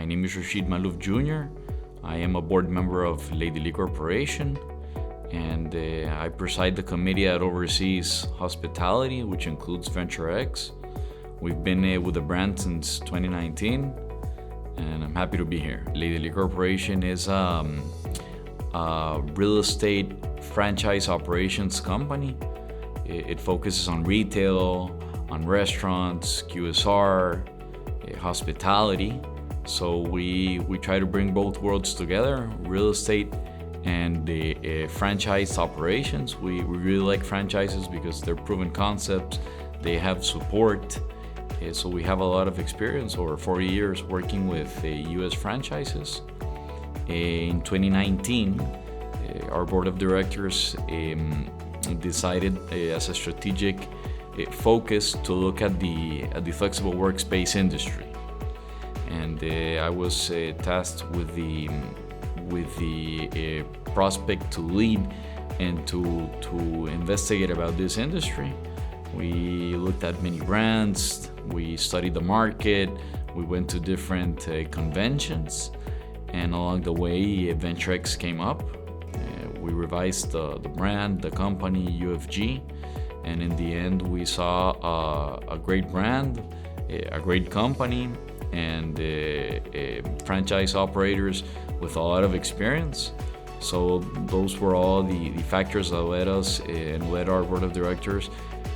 My name is Rachid Maalouf Jr. I am a board member of Lady Lee Corporation, and I preside the committee that oversees hospitality, which includes Venture X. We've been with the brand since 2019, and I'm happy to be here. Lady Lee Corporation is a real estate franchise operations company. It focuses on retail, on restaurants, QSR, hospitality. So we try to bring both worlds together, real estate and franchise operations. We really like franchises because they're proven concepts, they have support. So we have a lot of experience, over 40 years working with US franchises. In 2019, our board of directors decided as a strategic focus to look at the flexible workspace industry. And I was tasked with the prospect to lead and to investigate about this industry. We looked at many brands, we studied the market, we went to different conventions, and along the way Venture X came up. We revised the brand, the company, UFG, and in the end we saw a great brand, a great company, and franchise operators with a lot of experience. So those were all the factors that led us and led our board of directors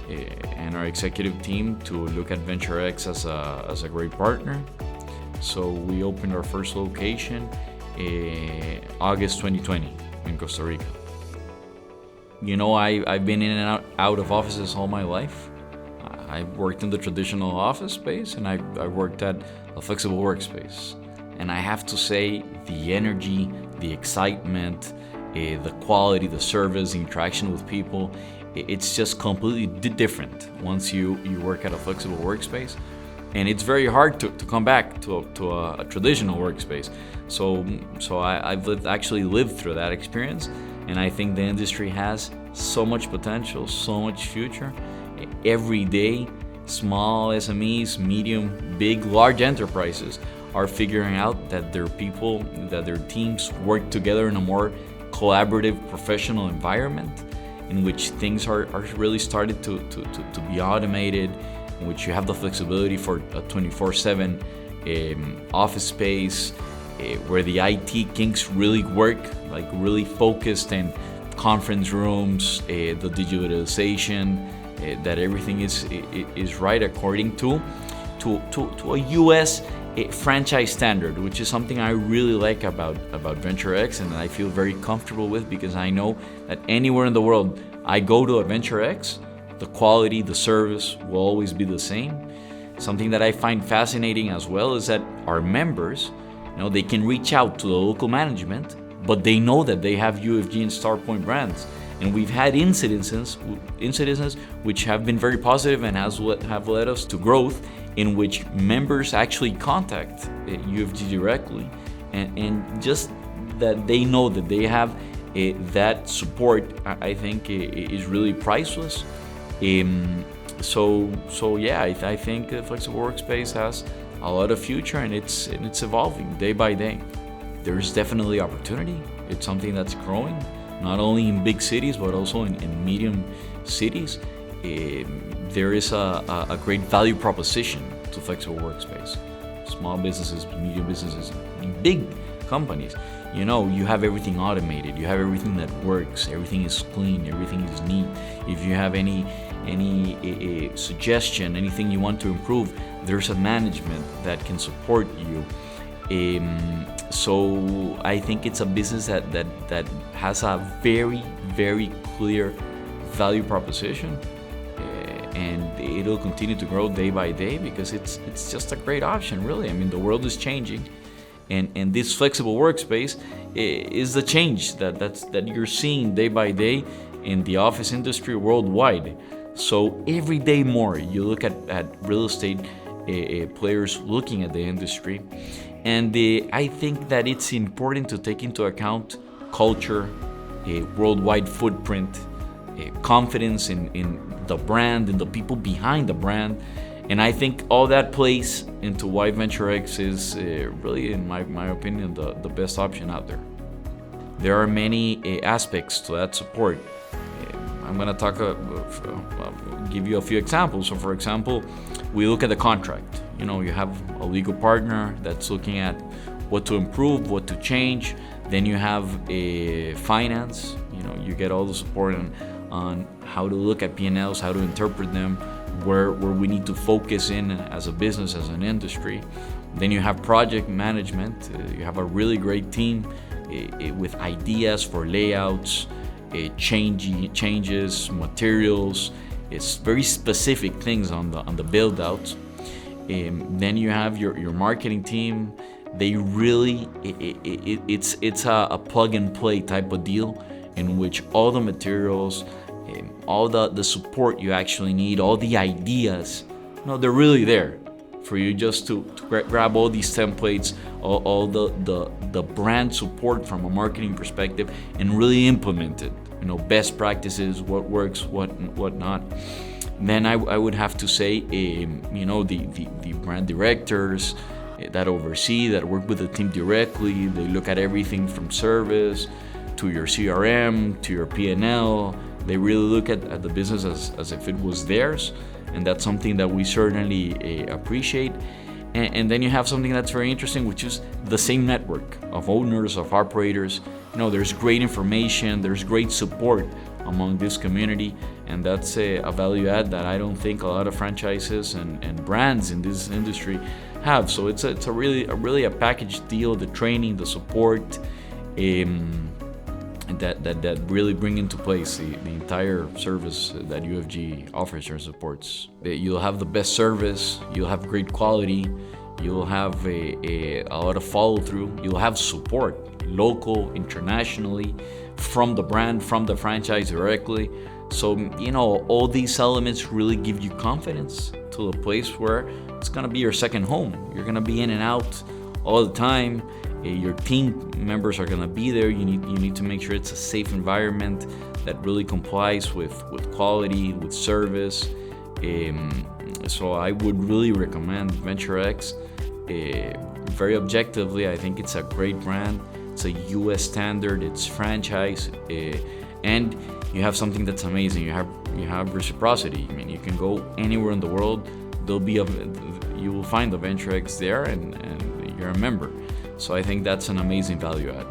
and our executive team to look at Venture X as a great partner. So we opened our first location in August 2020 in Costa Rica. You know, I've been in and out of offices all my life. I've worked in the traditional office space, and I worked at a flexible workspace. And I have to say, the energy, the excitement, the quality, the service, the interaction with people, it's just completely different once you work at a flexible workspace. And it's very hard to come back to a traditional workspace. So I've actually lived through that experience, and I think the industry has so much potential, so much future. Every day, small SMEs, medium, big, large enterprises are figuring out that their people, that their teams work together in a more collaborative, professional environment in which things are really started to be automated, in which you have the flexibility for a 24/7 office space, where the IT kinks really work, like really focused, and conference rooms, the digitalization, that everything is right according to a US franchise standard, which is something I really like about Venture X, and I feel very comfortable with, because I know that anywhere in the world I go to a Venture X, the quality, the service will always be the same. Something that I find fascinating as well is that our members, they can reach out to the local management, but they know that they have UFG and StarPoint brands. And we've had incidences which have been very positive and have led us to growth, in which members actually contact UFG directly, and just that they know that they have that support, I think is really priceless. So yeah, I think flexible workspace has a lot of future, and it's evolving day by day. There's definitely opportunity. It's something that's growing, not only in big cities, but also in medium cities. There is a great value proposition to flexible workspace. Small businesses, medium businesses, big companies. You have everything automated. You have everything that works. Everything is clean. Everything is neat. If you have any suggestion, anything you want to improve, there's a management that can support you. So I think it's a business that has a very, very clear value proposition, and it'll continue to grow day by day, because it's just a great option, really. I mean, the world is changing, and this flexible workspace is the change that you're seeing day by day in the office industry worldwide. So every day more, you look at real estate players looking at the industry. And I think that it's important to take into account culture, a worldwide footprint, confidence in the brand and the people behind the brand, And I think all that plays into why VentureX is really, in my opinion, the best option out there. There are many aspects to that support. I'm going to give you a few examples. So, for example, we look at the contract. You have a legal partner that's looking at what to improve, what to change. Then you have a finance. You get all the support on how to look at P&Ls, how to interpret them, where we need to focus in as a business, as an industry. Then you have project management. You have a really great team with ideas for layouts, changes, materials. It's very specific things on the build outs. Then you have your marketing team. They really it's a plug and play type of deal, in which all the materials, all the support you actually need, all the ideas, they're really there for you just to grab all these templates, all the brand support from a marketing perspective, and really implement it. Best practices, what works, what not. Then I would have to say, the brand directors that oversee, that work with the team directly. They look at everything from service to your CRM to your P&L. They really look at the business as if it was theirs, and that's something that we certainly appreciate. And then you have something that's very interesting, which is the same network of owners, of operators. There's great information, there's great support among this community, and that's a value add that I don't think a lot of franchises and brands in this industry have. So it's a really a package deal, the training, the support, that really bring into place the entire service that UFG offers or supports. You'll have the best service, you'll have great quality, you'll have a lot of follow through, you'll have support, local, internationally, from the brand, from the franchise directly. So, all these elements really give you confidence to a place where it's gonna be your second home. You're gonna be in and out all the time. Your team members are gonna be there. You need to make sure it's a safe environment that really complies with quality, with service. So I would really recommend VentureX. Very objectively, I think it's a great brand. It's a US standard, it's franchise, and you have something that's amazing. You have reciprocity. You can go anywhere in the world. You will find the VentureX there, and you're a member. So I think that's an amazing value add.